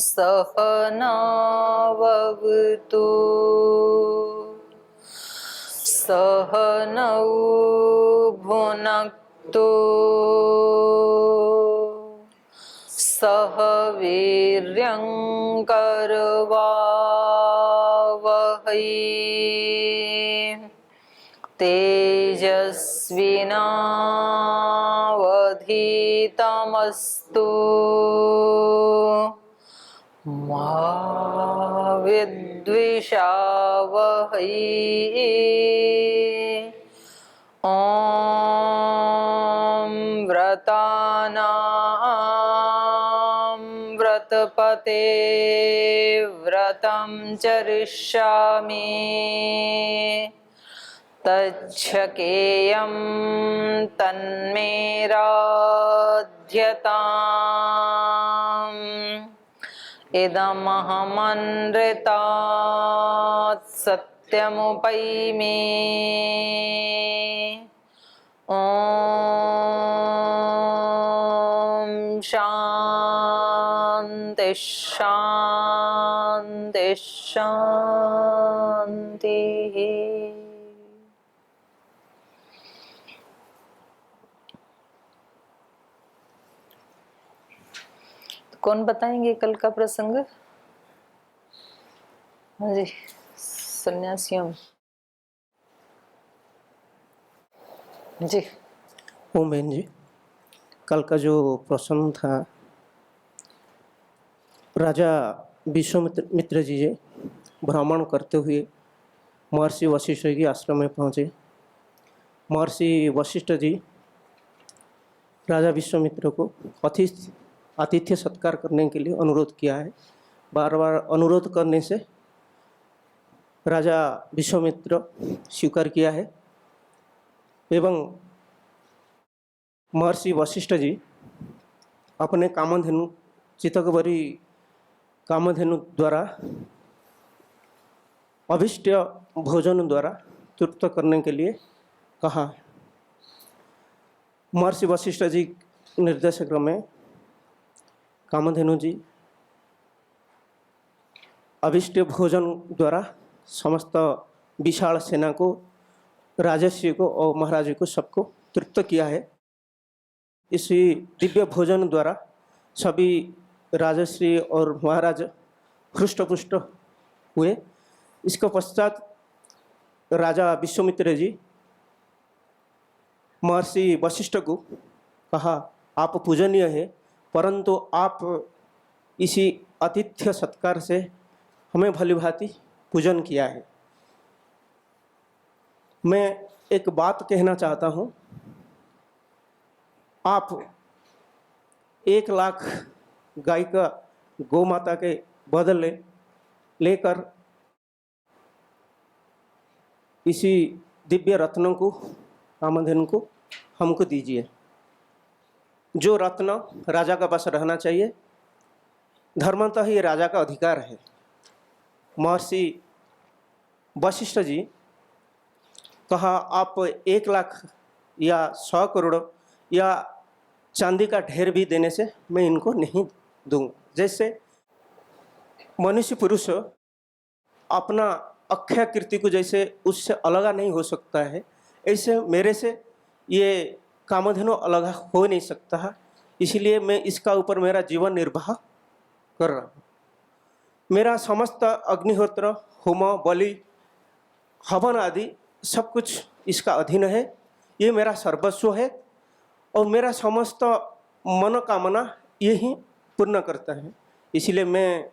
सहनाववतु सहनौ भुनक्तु सह वीर्यं करवावहै तेजस्विनावधीतमस्तु मा विद्विषावहै। ॐ व्रतानां व्रतपते व्रतं चरिष्यामि तच्छकेयं तन्मे राध्यताम् इदमहमनृतात् सत्यमुपैमि। ॐ शान्ति शान्ति शान्तिः। कौन बताएंगे कल का प्रसंग? हाँ जी, सन्यासियों जी। ओम बहन जी, कल का जो प्रसंग था, राजा विश्वामित्र जी भ्रमण करते हुए महर्षि वशिष्ठ के आश्रम में पहुँचे। महर्षि वशिष्ठ जी राजा विश्वामित्र को आतिथ्य सत्कार करने के लिए अनुरोध किया है। बार बार अनुरोध करने से राजा विश्वामित्र स्वीकार किया है एवं महर्षि वशिष्ठ जी अपने कामधेनु चितकबरी कामधेनु द्वारा अभिष्ट भोजन द्वारा तृप्त करने के लिए कहा। महर्षि वशिष्ठ जी निर्देश क्रम में कामधेनु जी अभिष्ट भोजन द्वारा समस्त विशाल सेना को, राजर्षि को और महाराज को सबको तृप्त किया है। इसी दिव्य भोजन द्वारा सभी राजर्षि और महाराज हृष्टपुष्ट हुए। इसके पश्चात राजा विश्वामित्र जी महर्षि वशिष्ठ को कहा, आप पूजनीय है, परंतु आप इसी आतिथ्य सत्कार से हमें भली भांति पूजन किया है। मैं एक बात कहना चाहता हूँ, आप 1,00,000 गाय का गौ माता के बदले लेकर इसी दिव्य रत्नों को, कामधेनु को हमको दीजिए। जो रत्न राजा का पास रहना चाहिए, धर्मतः ये राजा का अधिकार है। महर्षि वशिष्ठ जी कहा, आप 1,00,000 या 100 करोड़ या चांदी का ढेर भी देने से मैं इनको नहीं दूंगा। जैसे मनुष्य पुरुष अपना अक्षय कीर्ति को जैसे उससे अलग नहीं हो सकता है, ऐसे मेरे से ये कामधेनु अलग हो नहीं सकता है। इसलिए मैं इसका ऊपर मेरा जीवन निर्वाह कर रहा हूँ। मेरा समस्त अग्निहोत्र, होम, बलि, हवन आदि सब कुछ इसका अधीन है। ये मेरा सर्वस्व है और मेरा समस्त मनोकामना ये ही पूर्ण करता है। इसलिए मैं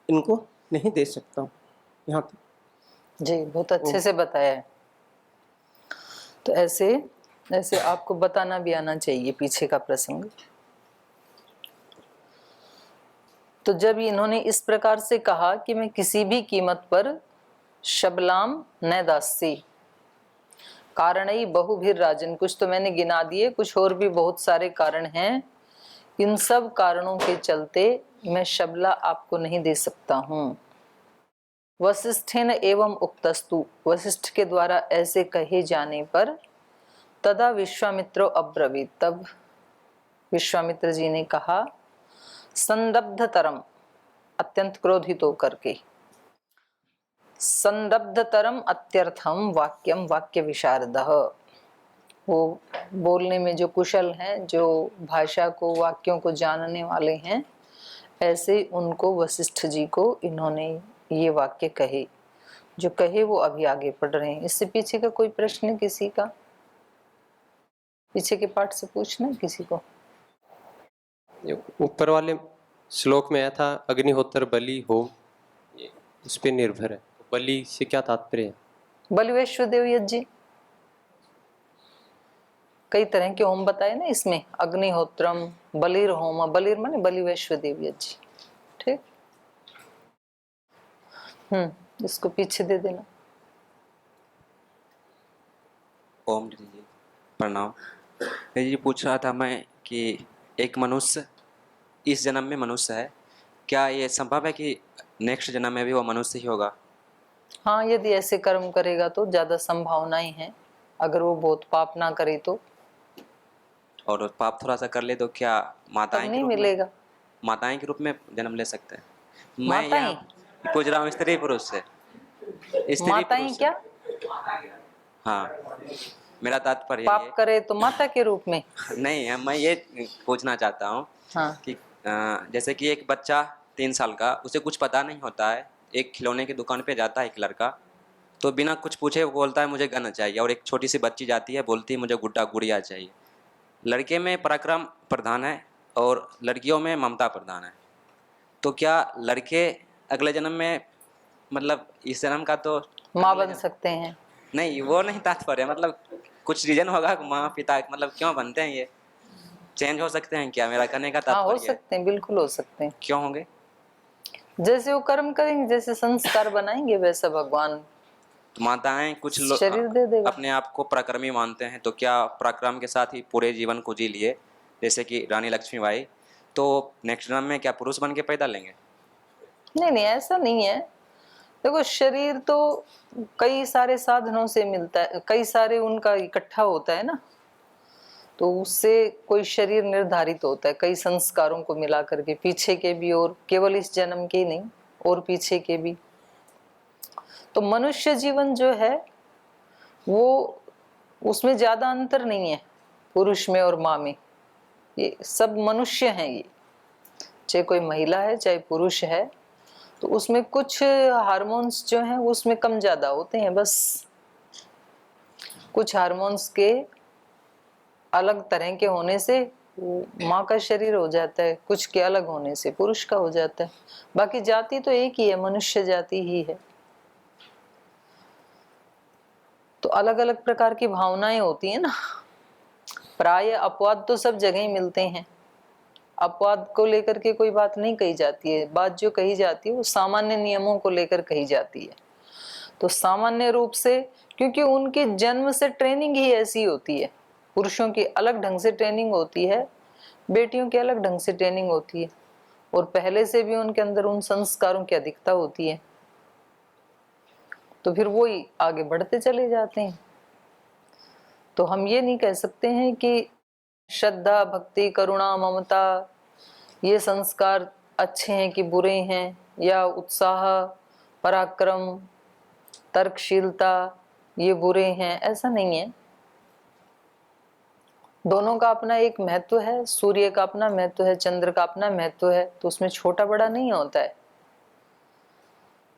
इनको नहीं दे सकता हूँ। यहाँ तक जी, बहुत अच्छे से बताया है। तो ऐसे आपको बताना भी आना चाहिए पीछे का प्रसंग। तो जब इन्होंने इस प्रकार से कहा कि मैं किसी भी कीमत पर शबलाम न दासी, कारण ही बहुभिर राजन, कुछ तो मैंने गिना दिए, कुछ और भी बहुत सारे कारण हैं। इन सब कारणों के चलते मैं शबला आपको नहीं दे सकता हूँ। वशिष्ठेन एवं उक्तस्तु, वशिष्ठ के द्वारा ऐसे कहे जाने पर तदा विश्वामित्रो अब्रवीत, तब विश्वामित्र जी ने कहा, संदब्धतरम, अत्यंत क्रोधित होकर के। संरब्धतरम अत्यर्थम वाक्यम वाक्य विशारदः, वो बोलने में जो कुशल हैं, जो भाषा को वाक्यों को जानने वाले हैं, ऐसे उनको वशिष्ठ जी को इन्होंने ये वाक्य कहे। जो कहे वो अभी आगे पढ़ रहे हैं। इससे पीछे का कोई प्रश्न किसी का, पीछे के पाठ से पूछना किसी को? ऊपर वाले श्लोक में आया था अग्निहोत्र बलि होम, उस पर निर्भर है। बलि से क्या तात्पर्य है? बलि वैश्वदेव यज्ञ, कई तरह के होम बताए ना इसमें, अग्निहोत्रम, बलिर होम, बलिर माने बलि वैश्वदेव यज्ञ। ठीक, इसको पीछे दे देना। ओम जी, प्रणाम जी। पूछ रहा था मैं कि एक मनुष्य इस जन्म में मनुष्य है, क्या ये संभव है कि नेक्स्ट जन्म में भी वो मनुष्य ही होगा? हाँ, यदि ऐसे कर्म करेगा तो ज्यादा संभावनाएं हैं, अगर वो बहुत पाप ना करे तो। और पाप थोड़ा सा कर ले तो क्या माताएं तब के नहीं रूप में, मिलेगा। माताएं के रूप में जन्म ले सकते हैं? मैं माताएं? यहाँ पूछ रहा हूँ स्त्री पुरुष से। स्त्री माताएं पुरुष से। क्या? हाँ, मेरा तात्पर्य पाप करे तो माता के रूप में? नहीं है, मैं ये पूछना चाहता हूँ हाँ। कि जैसे कि एक बच्चा 3 साल का, उसे कुछ पता नहीं होता है, एक खिलौने की दुकान पे जाता है एक लड़का, तो बिना कुछ पूछे वो बोलता है मुझे गन चाहिए, और एक छोटी सी बच्ची जाती है बोलती है मुझे गुड्डा गुड़िया चाहिए। लड़के में पराक्रम प्रधान है और लड़कियों में ममता प्रधान है, तो क्या लड़के अगले जन्म में, मतलब इस जन्म का तो माँ बन सकते हैं? नहीं, वो नहीं तात्पर्य, मतलब कुछ रीजन होगा माँ पिता, मतलब क्यों बनते हैं, ये चेंज हो सकते हैं क्या? मेरा कहने का हाँ, हो तात्पर्य है। सकते हैं, बिल्कुल हो सकते हैं। क्यों होंगे? जैसे वो कर्म करेंगे, जैसे संस्कार बनाएंगे, वैसा भगवान तो माताएं कुछ लोग शरीर दे देगा। अपने आप को पराक्रमी मानते हैं, तो क्या पराक्रम के साथ ही पूरे जीवन को जी लिए, जैसे कि रानी लक्ष्मीबाई, तो नेक्स्ट जन्म में क्या पुरुष बन के पैदा लेंगे? नहीं नहीं, ऐसा नहीं है। देखो, शरीर तो कई सारे साधनों से मिलता है, कई सारे उनका इकट्ठा होता है ना, तो उससे कोई शरीर निर्धारित होता है, कई संस्कारों को मिला करके, पीछे के भी और केवल इस जन्म के ही नहीं, और पीछे के भी। तो मनुष्य जीवन जो है वो, उसमें ज्यादा अंतर नहीं है पुरुष में और माँ में। ये सब मनुष्य हैं, ये चाहे कोई महिला है चाहे पुरुष है, तो उसमें कुछ हार्मोन्स जो हैं उसमें कम ज्यादा होते हैं, बस कुछ हार्मोन्स के अलग तरह के होने से माँ का शरीर हो जाता है, कुछ के अलग होने से पुरुष का हो जाता है। बाकी जाति तो एक ही है, मनुष्य जाति ही है। तो अलग अलग प्रकार की भावनाएं होती है ना। प्राय अपवाद तो सब जगह ही मिलते हैं, अपवाद को लेकर के कोई बात नहीं कही जाती है। बात जो कही जाती है वो सामान्य नियमों को लेकर कही जाती है। तो सामान्य रूप से, क्योंकि उनकी जन्म से ट्रेनिंग ही ऐसी होती है, पुरुषों की अलग ढंग से ट्रेनिंग होती है, बेटियों की अलग ढंग से ट्रेनिंग होती है, और पहले से भी उनके अंदर उन संस्कारों की अधिकता होती है, तो फिर वो ही आगे बढ़ते चले जाते हैं। तो हम ये नहीं कह सकते हैं कि श्रद्धा, भक्ति, करुणा, ममता ये संस्कार अच्छे हैं कि बुरे हैं, या उत्साह, पराक्रम, तर्कशीलता ये बुरे हैं, ऐसा नहीं है। दोनों का अपना एक महत्व है, सूर्य का अपना महत्व है, चंद्र का अपना महत्व है, तो उसमें छोटा बड़ा नहीं होता है।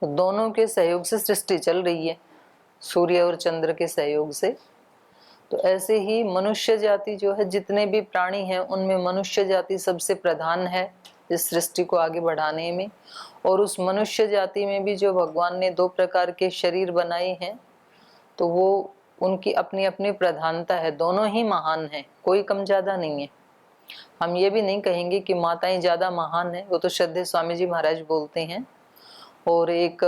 तो दोनों के सहयोग से सृष्टि चल रही है, सूर्य और चंद्र के सहयोग से। तो ऐसे ही मनुष्य जाति जो है, जितने भी प्राणी हैं उनमें मनुष्य जाति सबसे प्रधान है इस सृष्टि को आगे बढ़ाने में। और उस मनुष्य जाति में भी जो भगवान ने 2 प्रकार के शरीर बनाए हैं, तो वो उनकी अपनी अपनी प्रधानता है, दोनों ही महान हैं, कोई कम ज्यादा नहीं है। हम ये भी नहीं कहेंगे कि माताएं ज्यादा महान है, वो तो श्रद्धेय स्वामी जी महाराज बोलते हैं और एक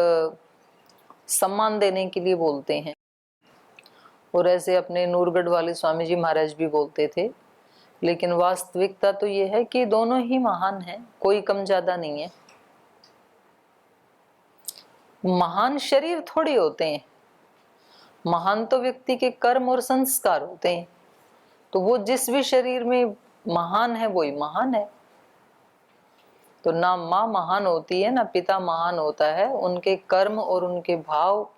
सम्मान देने के लिए बोलते हैं, और ऐसे अपने नूरगढ़ वाले स्वामी जी महाराज भी बोलते थे। लेकिन वास्तविकता तो ये है कि दोनों ही महान हैं, कोई कम ज्यादा नहीं है। महान शरीर थोड़ी होते हैं, महान तो व्यक्ति के कर्म और संस्कार होते हैं। तो वो जिस भी शरीर में महान है वो ही महान है। तो ना माँ महान होती है ना पिता महान होता है, उनके कर्म और उनके भाव,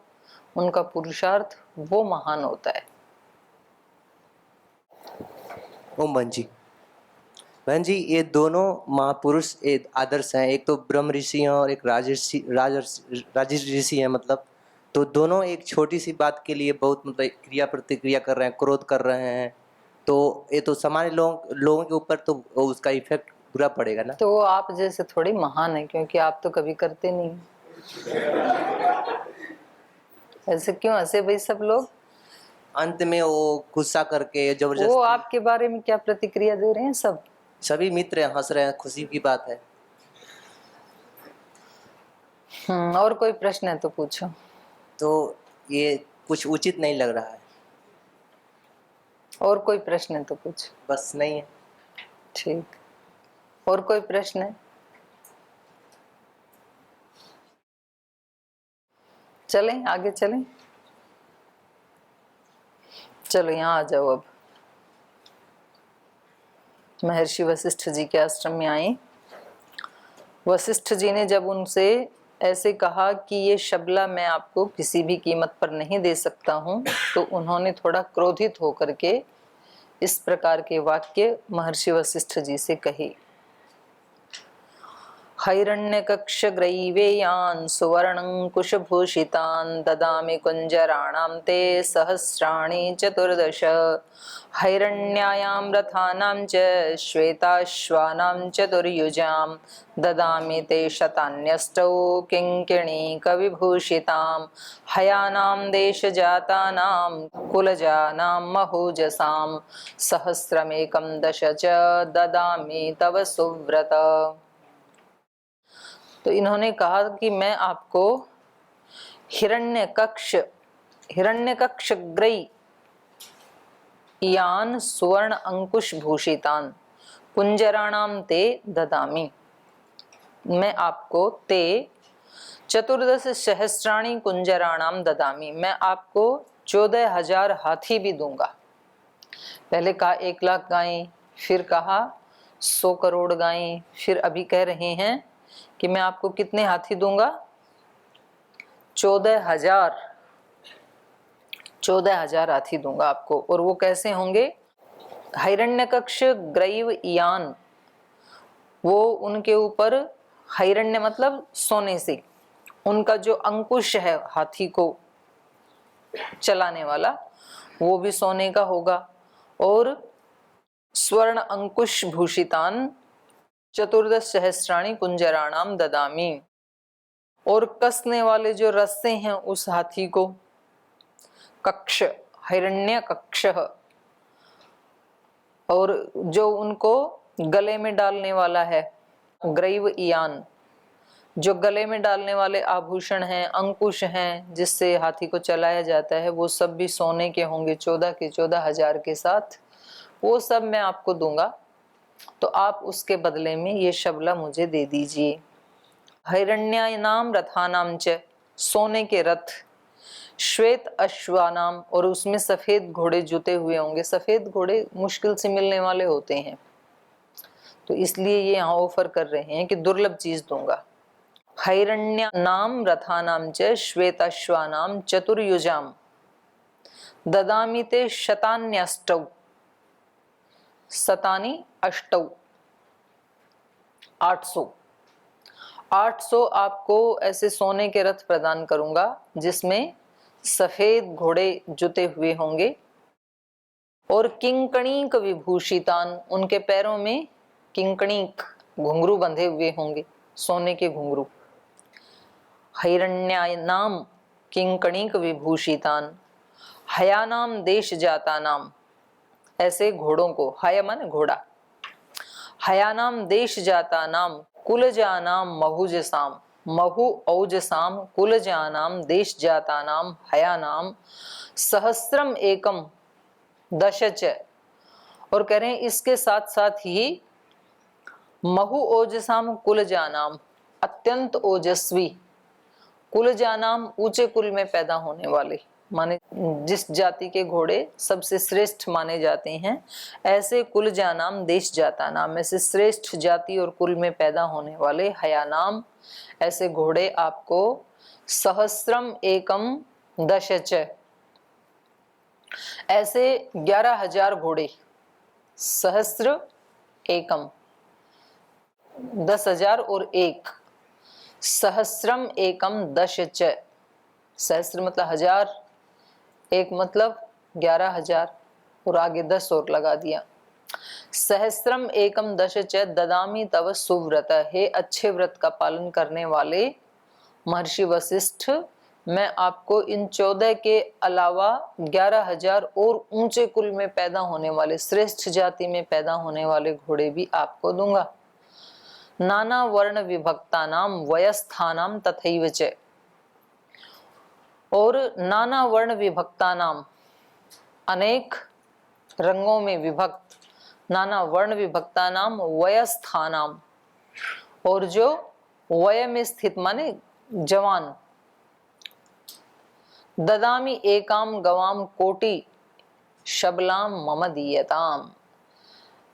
उनका पुरुषार्थ वो महान होता है। ओम बहन जी ये दोनों महापुरुष एक आदर्श हैं, एक तो ब्रह्म ऋषि हैं और एक राजर्षि ऋषि हैं। मतलब तो दोनों एक छोटी सी बात के लिए बहुत मतलब क्रिया प्रतिक्रिया कर रहे हैं, क्रोध कर रहे हैं। तो ये तो सामान्य लोगों के ऊपर तो उसका इफेक्ट बुरा पड़ेगा ना। तो वो आप जैसे थोड़ी महान है, क्योंकि आप तो कभी करते नहीं। ऐसे क्यों हंसे भाई सब लोग? अंत में वो गुस्सा करके वो जबरदस्ती। आपके बारे में क्या प्रतिक्रिया दे रहे हैं? सब सभी मित्र हैं, हंस रहे हैं, खुशी की बात है। और कोई प्रश्न है तो पूछो। तो ये कुछ उचित नहीं लग रहा है। और कोई प्रश्न है तो पूछो। बस नहीं है। ठीक, और कोई प्रश्न है? चलें आगे चलें। चलो यहाँ आ जाओ। अब महर्षि वशिष्ठ जी के आश्रम में आए। वशिष्ठ जी ने जब उनसे ऐसे कहा कि ये शबला मैं आपको किसी भी कीमत पर नहीं दे सकता हूँ, तो उन्होंने थोड़ा क्रोधित होकर के इस प्रकार के वाक्य महर्षि वशिष्ठ जी से कहे। हैरण्यकक्ष ग्रैवेयान् सुवर्णंकुशभूषितान् ददामि कुञ्जराणां ते सहस्राणि चतुर्दश। हैरण्यायां रथानां च श्वेताश्वानां चतुर्युजां ददामि ते शतान्यष्टौ किङ्किणीकविभूषितां। हयानां देशजातानां कुलजानां महोजसां सहस्रमेकं दश च ददामि तव सुव्रत। तो इन्होंने कहा कि मैं आपको हिरण्यकक्ष ग्रई यान सुवर्ण अंकुश भूषितान कुंजराणाम ते ददामि। मैं आपको ते चतुर्दश सहस्राणी कुंजराणाम ददामि, मैं आपको 14,000 हाथी भी दूंगा। पहले कहा 1 लाख गायें, फिर कहा 100 करोड़ गायें, फिर अभी कह रहे हैं कि मैं आपको कितने हाथी दूंगा? 14,000 हाथी दूंगा आपको। और वो कैसे होंगे? हिरण्यकक्ष ग्रैव यान, वो उनके ऊपर, हिरण्य मतलब सोने से, उनका जो अंकुश है हाथी को चलाने वाला, वो भी सोने का होगा। और स्वर्ण अंकुश भूषितान चतुर्दश सहस्राणी कुंजराणाम ददामी, और कसने वाले जो रस्से हैं उस हाथी को, कक्ष हिरण्य कक्ष, और जो उनको गले में डालने वाला है ग्रैव यान, जो गले में डालने वाले आभूषण हैं, अंकुश हैं, जिससे हाथी को चलाया जाता है, वो सब भी सोने के होंगे, 14,000 के साथ। वो सब मैं आपको दूंगा, तो आप उसके बदले में ये शबला मुझे दे दीजिए। हिरण्यानाम रथानाम च, सोने के रथ, श्वेत अश्वानाम, और उसमें सफेद घोड़े जुते हुए होंगे। सफेद घोड़े मुश्किल से मिलने वाले होते हैं, तो इसलिए ये यहाँ ऑफर कर रहे हैं कि दुर्लभ चीज दूंगा। हिरण्यानाम रथानाम च श्वेत अश्वानाम चतुर्युजाम ददामि ते शतान्यष्टौ, शतानि अष्टौ 800 आपको ऐसे सोने के रथ प्रदान करूंगा जिसमें सफेद घोड़े जुते हुए होंगे, और किंकणीक विभूषितान, उनके पैरों में किंकणीक घुंघरू बंधे हुए होंगे, सोने के घुंघरू। हिरण्यानाम किंकणीक विभूषितान, हयानाम देश जाता नाम, ऐसे घोड़ों को, हय माने घोड़ा, हयानाम देश जाता नाम कुलजानाम महुजसाम, महु औजसाम कुलजानाम देश जाता नाम हयानाम सहस्रम एकम दशच। और कह रहे हैं इसके साथ साथ ही महु ओजसाम कुलजानाम, अत्यंत ओजस्वी, कुलजानाम ऊंचे कुल में पैदा होने वाले, माने जिस जाति के घोड़े सबसे श्रेष्ठ माने जाते हैं, ऐसे कुल जानाम देश जाता नाम में से श्रेष्ठ जाति और कुल में पैदा होने वाले हयानाम ऐसे घोड़े आपको सहस्रम एकम दशच, ऐसे 11,000 घोड़े, सहस्र एकम 10,000 और एक, सहस्रम एकम दशच, सहस्र मतलब 1000, एक मतलब 11,000 और आगे 10 और लगा दिया। सहस्रम एकम दशच ददामी तव सुव्रत, हे अच्छे व्रत का पालन करने वाले महर्षि वशिष्ठ, मैं आपको इन 14 के अलावा 11,000 और ऊंचे कुल में पैदा होने वाले, श्रेष्ठ जाति में पैदा होने वाले घोड़े भी आपको दूंगा। नाना वर्ण विभक्तानाम वयस्थानाम तथैव च, और नाना वर्ण विभक्तानाम अनेक रंगों में विभक्त, नाना वर्ण विभक्तानाम वयस्थानाम, और जो वय में स्थित माने जवान, ददामी एकाम गवाम कोटि शबलाम मम दीयताम,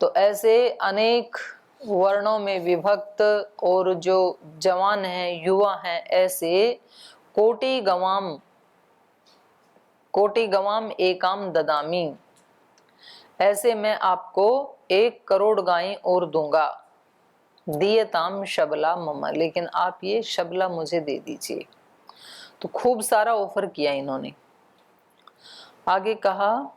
तो ऐसे अनेक वर्णों में विभक्त और जो जवान हैं, युवा हैं, ऐसे कोटि गवाम एकाम ददामी, ऐसे मैं आपको 1 करोड़ गायें और दूंगा। दियताम शबला मम, लेकिन आप ये शबला मुझे दे दीजिए। तो खूब सारा ऑफर किया इन्होंने। आगे कहा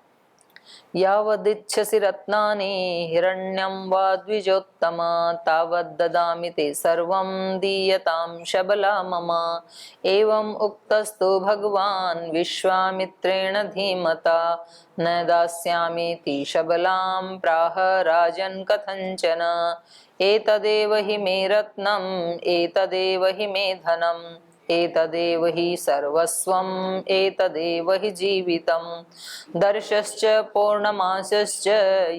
यावदिच्छसि रत्नानि हिरण्यं वा द्विजोत्तम तावद् ददामि ते सर्वं दीयतां शबला मम। एवं उक्तस्तु भगवान् विश्वामित्रेण धीमता न दास्यामीति शबलां प्राह राजन् कथञ्चन। एतदेव हि मे रत्नम् एतदेव हि मे धनम् एतदेव हि सर्वस्वम् एतदेव हि जीवितम्। दर्शश्च पौर्णमासश्च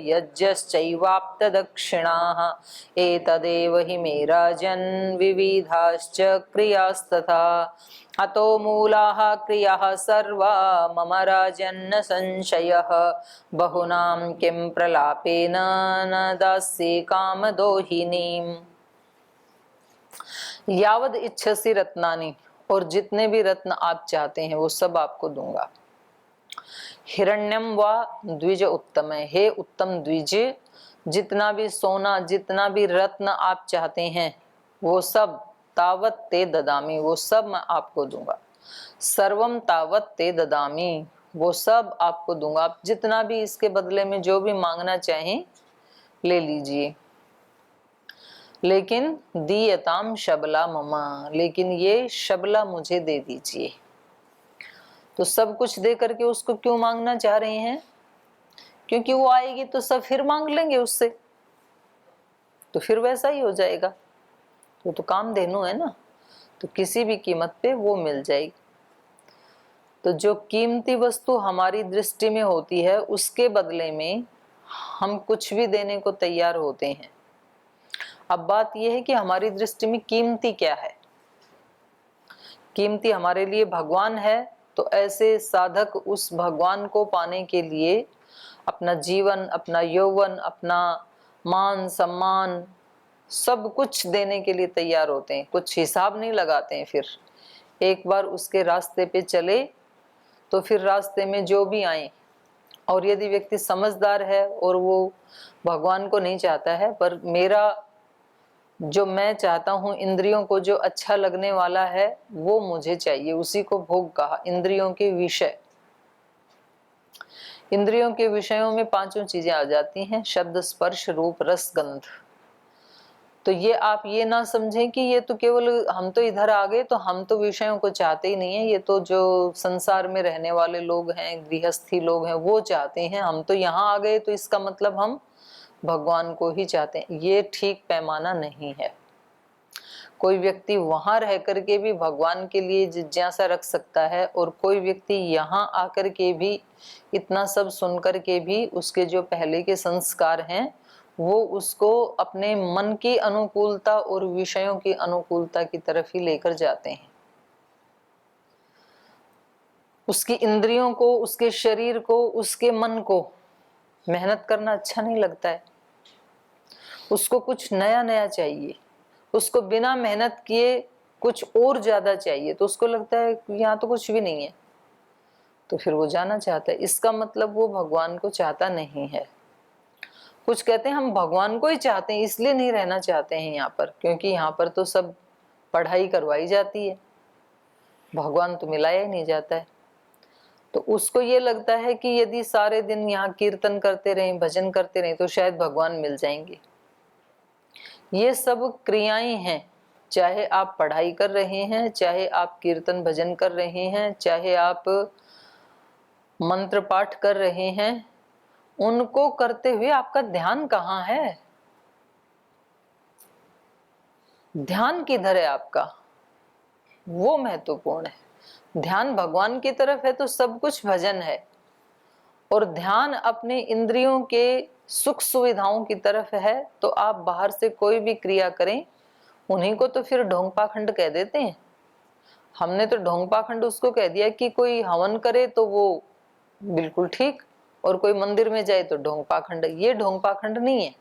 यज्ञश्चैवाप्तदक्षिणाः एतदेव हि मे राजन् विविधाश्च क्रियास्तथा। अतो मूलाः क्रियाः सर्वा मम राजन्न संशयः। बहुनां किं प्रलापेन न दास्ये कामदोहिनीम्। यावद इच्छसि रत्नानि, और जितने भी रत्न आप चाहते हैं वो सब आपको दूंगा। हिरण्यम वा द्विज उत्तम, हे उत्तम द्विज, जितना भी सोना जितना भी रत्न आप चाहते हैं वो सब तावत ते ददामी, वो सब मैं आपको दूंगा। सर्वम तावत ते ददामी, वो सब आपको दूंगा। आप जितना भी इसके बदले में जो भी मांगना चाहें ले लीजिए। लेकिन दीयताम शबला ममा, लेकिन ये शबला मुझे दे दीजिए। तो सब कुछ दे करके उसको क्यों मांगना चाह रही हैं? क्योंकि वो आएगी तो सब फिर मांग लेंगे उससे, तो फिर वैसा ही हो जाएगा। तो कामधेनु है ना, तो किसी भी कीमत पे वो मिल जाएगी। तो जो कीमती वस्तु हमारी दृष्टि में होती है उसके बदले में हम कुछ भी देने को तैयार होते हैं। अब बात यह है कि हमारी दृष्टि में कीमती क्या है। कीमती हमारे लिए भगवान है, तो ऐसे साधक उस भगवान को पाने के लिए अपना जीवन, अपना यौवन, अपना मान सम्मान सब कुछ देने के लिए तैयार होते हैं। कुछ हिसाब नहीं लगाते हैं। फिर एक बार उसके रास्ते पे चले तो फिर रास्ते में जो भी आए, और यदि व्यक्ति समझदार है और वो भगवान को नहीं चाहता है, पर मेरा जो मैं चाहता हूँ, इंद्रियों को जो अच्छा लगने वाला है वो मुझे चाहिए, उसी को भोग कहा। इंद्रियों के विषय, इंद्रियों के विषयों में 5 चीजें आ जाती हैं, शब्द स्पर्श रूप रस गंध। तो ये आप ये ना समझें कि ये तो केवल हम तो इधर आ गए तो हम तो विषयों को चाहते ही नहीं है, ये तो जो संसार में रहने वाले लोग हैं, गृहस्थी लोग हैं, वो चाहते हैं। हम तो यहाँ आ गए तो इसका मतलब हम भगवान को ही चाहते हैं। ये ठीक पैमाना नहीं है। कोई व्यक्ति वहां रह करके भी भगवान के लिए जिज्ञासा रख सकता है, और कोई व्यक्ति यहाँ आकर के भी इतना सब सुन कर के भी उसके जो पहले के संस्कार हैं वो उसको अपने मन की अनुकूलता और विषयों की अनुकूलता की तरफ ही लेकर जाते हैं। उसकी इंद्रियों को, उसके शरीर को, उसके मन को मेहनत करना अच्छा नहीं लगता है। उसको कुछ नया नया चाहिए, उसको बिना मेहनत किए कुछ और ज्यादा चाहिए, तो उसको लगता है यहाँ तो कुछ भी नहीं है, तो फिर वो जाना चाहता है। इसका मतलब वो भगवान को चाहता नहीं है। कुछ कहते हैं हम भगवान को ही चाहते हैं, इसलिए नहीं रहना चाहते हैं यहाँ पर, क्योंकि यहाँ पर तो सब पढ़ाई करवाई जाती है, भगवान तो मिलाया ही नहीं जाता है। तो उसको ये लगता है कि यदि सारे दिन यहाँ कीर्तन करते रहें, भजन करते रहें, तो शायद भगवान मिल जाएंगे। ये सब क्रियाएं हैं, चाहे आप पढ़ाई कर रहे हैं, चाहे आप कीर्तन भजन कर रहे हैं, चाहे आप मंत्र पाठ कर रहे हैं, उनको करते हुए आपका ध्यान कहाँ है? ध्यान किधर है आपका? वो महत्वपूर्ण है। ध्यान भगवान की तरफ है तो सब कुछ भजन है, और ध्यान अपने इंद्रियों के सुख सुविधाओं की तरफ है तो आप बाहर से कोई भी क्रिया करें, उन्हीं को तो फिर ढोंग पाखंड कह देते हैं। हमने तो ढोंग पाखंड उसको कह दिया कि कोई हवन करे तो वो बिल्कुल ठीक, और कोई मंदिर में जाए तो ढोंग पाखंड। ये ढोंग पाखंड नहीं है।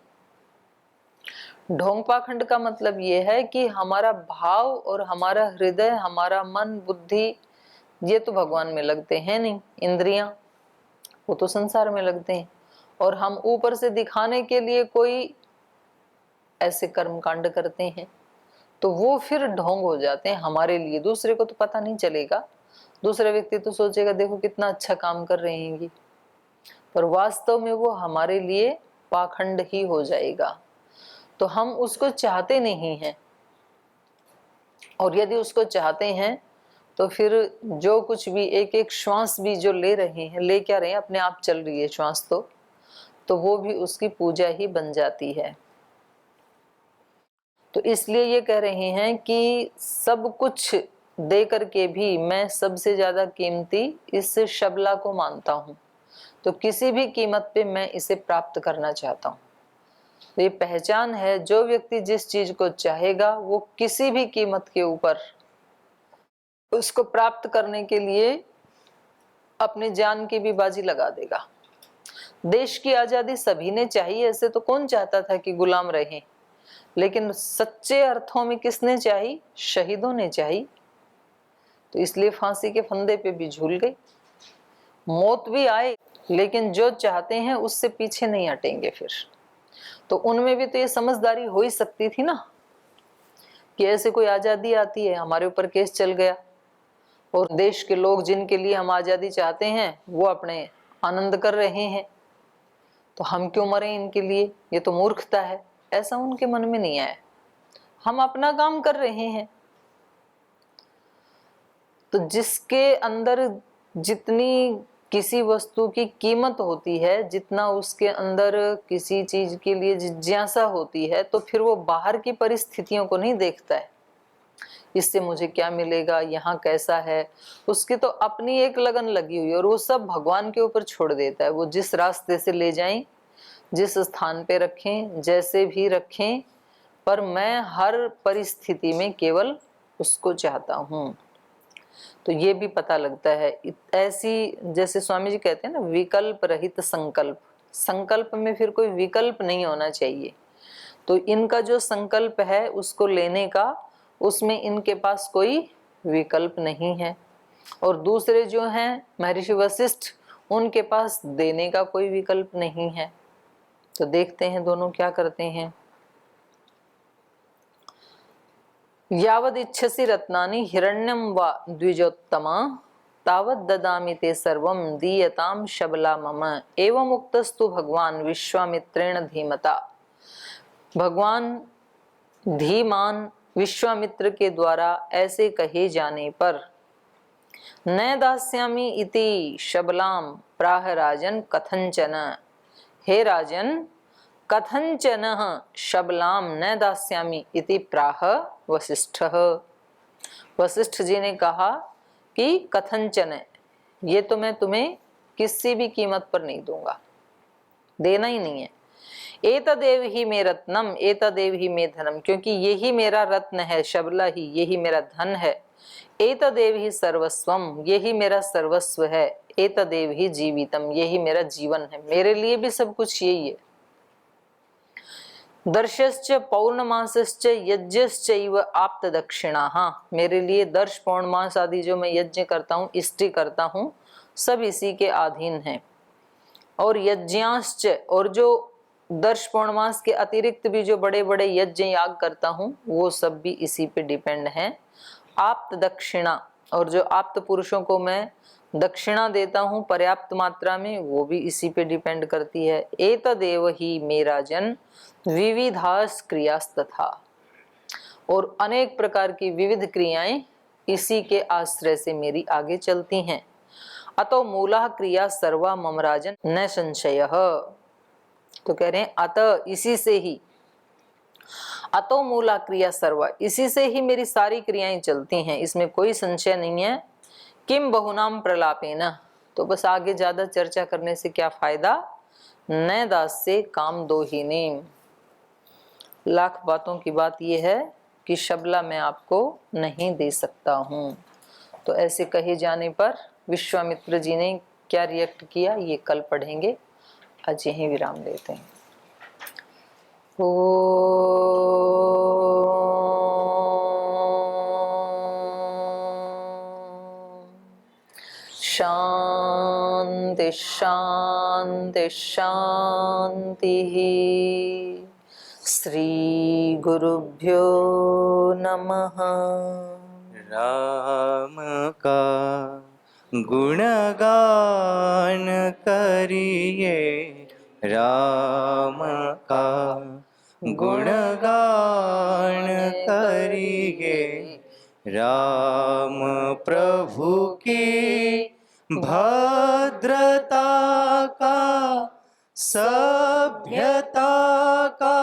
ढोंग पाखंड का मतलब ये है कि हमारा भाव और हमारा हृदय, हमारा मन, बुद्धि, ये तो भगवान में लगते हैं नहीं। इंद्रियां वो तो संसार में लगते हैं, और हम ऊपर से दिखाने के लिए कोई ऐसे कर्म कांड करते हैं, तो वो फिर ढोंग हो जाते हैं हमारे लिए। दूसरे को तो पता नहीं चलेगा, दूसरा व्यक्ति तो सोचेगा देखो कितना अच्छा काम कर रहे हैं, पर वास्तव में वो हमारे लिए पाखंड ही हो जाएगा। तो हम उसको चाहते नहीं हैं, और यदि उसको चाहते हैं तो फिर जो कुछ भी, एक एक श्वास भी जो ले रहे हैं, ले क्या रहे हैं, अपने आप चल रही है श्वास, तो वो भी उसकी पूजा ही बन जाती है। तो इसलिए ये कह रहे हैं कि सब कुछ दे करके भी मैं सबसे ज्यादा कीमती इस शबला को मानता हूँ, तो किसी भी कीमत पे मैं इसे प्राप्त करना चाहता हूँ। तो ये पहचान है, जो व्यक्ति जिस चीज को चाहेगा वो किसी भी कीमत के ऊपर उसको प्राप्त करने के लिए अपनी जान की भी बाजी लगा देगा। देश की आजादी सभी ने चाहिए, ऐसे तो कौन चाहता था कि गुलाम रहें, लेकिन सच्चे अर्थों में किसने चाही? शहीदों ने चाही। तो इसलिए फांसी के फंदे पे भी झूल गई, मौत भी आए, लेकिन जो चाहते हैं उससे पीछे नहीं हटेंगे। फिर तो उनमें भी तो ये समझदारी हो ही सकती थी ना, कि ऐसे कोई आजादी आती है, हमारे ऊपर केस चल गया, और देश के लोग जिनके लिए हम आजादी चाहते हैं वो अपने आनंद कर रहे हैं, तो हम क्यों मरें इनके लिए? ये तो मूर्खता है। ऐसा उनके मन में नहीं आया, हम अपना काम कर रहे हैं। तो जिसके अंदर जितनी किसी वस्तु की कीमत होती है, जितना उसके अंदर किसी चीज के लिए जिज्ञासा होती है, तो फिर वो बाहर की परिस्थितियों को नहीं देखता है, इससे मुझे क्या मिलेगा, यहाँ कैसा है। उसकी तो अपनी एक लगन लगी हुई है, और वो सब भगवान के ऊपर छोड़ देता है। वो जिस रास्ते से ले जाएं, जिस स्थान पे रखें, जैसे भी रखें, पर मैं हर परिस्थिति में केवल उसको चाहता हूँ। तो ये भी पता लगता है। ऐसी, जैसे स्वामी जी कहते हैं ना, विकल्प रहित संकल्प। संकल्प में फिर कोई विकल्प नहीं होना चाहिए। तो इनका जो संकल्प है उसको लेने का, उसमें इनके पास कोई विकल्प नहीं है। और दूसरे जो हैं महर्षि वशिष्ठ, उनके पास देने का कोई विकल्प नहीं है। तो देखते हैं दोनों क्या करते हैं। यावद इच्छसि रत्नानि हिरण्यम व द्विजोत्तमा तावद ददामि ते सर्वं दीयताम शबला मम एवं उक्तस्तु भगवान विश्वामित्रेण धीमता। भगवान धीमान विश्वामित्र के द्वारा ऐसे कहे जाने पर न दास्यामि इति शबलाम प्राह राजन कथंचन। हे राजन, कथंचन शबलाम न दास्यामि इति प्राह वशिष्ठः। वशिष्ठ जी ने कहा कि कथंचन, ये तो मैं तुम्हें किसी भी कीमत पर नहीं दूंगा, देना ही नहीं है। एतदेव ही मे रत्नम एतदेव ही मे धनम, क्योंकि यही मेरा रत्न है, शबला ही, यही मेरा धन है। एतदेव ही सर्वस्वम, यही मेरा सर्वस्व है। एतदेव ही जीवितम, यही मेरा जीवन है, मेरे लिए भी सब कुछ यही है। दर्शश्च पौर्णमासश्च यज्ञश्चैव आप्त दक्षिणा, हाँ मेरे लिए दर्श पौर्णमास आदि जो मैं यज्ञ करता हूँ, इष्टि करता हूँ, सब इसी के अधीन है। और यज्ञाश्च, और जो दर्श पौर्णमास के अतिरिक्त भी जो बड़े बड़े यज्ञ याग करता हूँ, वो सब भी इसी पे डिपेंड है। आप्त दक्षिणा, और जो आप्त पुरुषों को मैं दक्षिणा देता हूँ पर्याप्त मात्रा में, वो भी इसी पे डिपेंड करती है। एतदेव ही मेरा जन विविधास क्रियास्तथा, और अनेक प्रकार की विविध क्रियाएं इसी के आश्रय से मेरी आगे चलती हैं। अतो मूला क्रिया सर्वा मम राजन न संशय, तो कह रहे हैं अत, इसी से ही, अतो मूला क्रिया सर्वा, इसी से ही मेरी सारी क्रियाएं चलती हैं, इसमें कोई संशय नहीं है। किम बहुनाम प्रलापेन, तो बस आगे ज्यादा चर्चा करने से क्या फायदा। न दास से काम दो ही ने, लाख बातों की बात यह है कि शबला मैं आपको नहीं दे सकता हूँ। तो ऐसे कहे जाने पर विश्वामित्र जी ने क्या रिएक्ट किया, ये कल पढ़ेंगे। आज यहीं विराम देते हैं। शांति शांति शांति। श्री गुरुभ्यो नमः। राम का गुणगान करिए, राम का गुणगान करिए, राम प्रभु की भद्रता का, सभ्यता का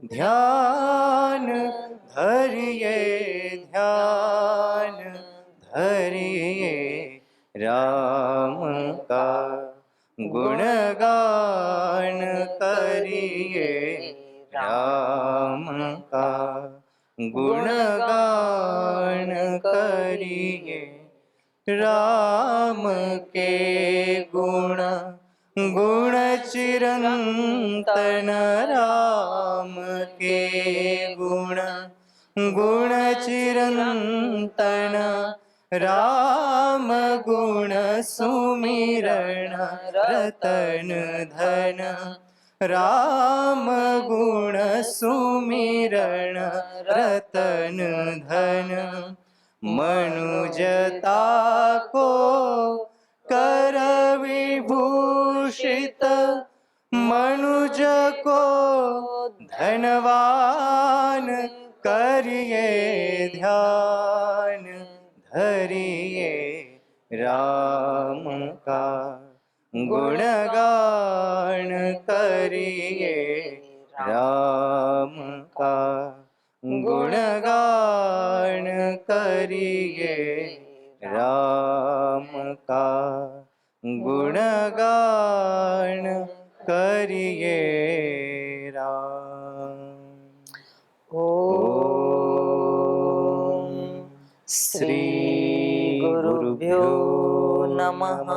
ध्यान धरिए, ध्यान धरिए, राम का गुणगान करिए, राम का गुणगान करिए। राम के गुण गुण चिरंतन, राम के गुण गुण चिरंतन, राम गुण सुमिरण रतन धन, राम गुण सुमिरण रतन धन। मनुजता को कर विभूषित, मनुज को धनवान करिए, ध्यान धरिए, राम का गुणगान करिए, राम का गुणगान करिए, राम का गुणगान करिए, राम। ओम श्री गुरुभ्यो नमः।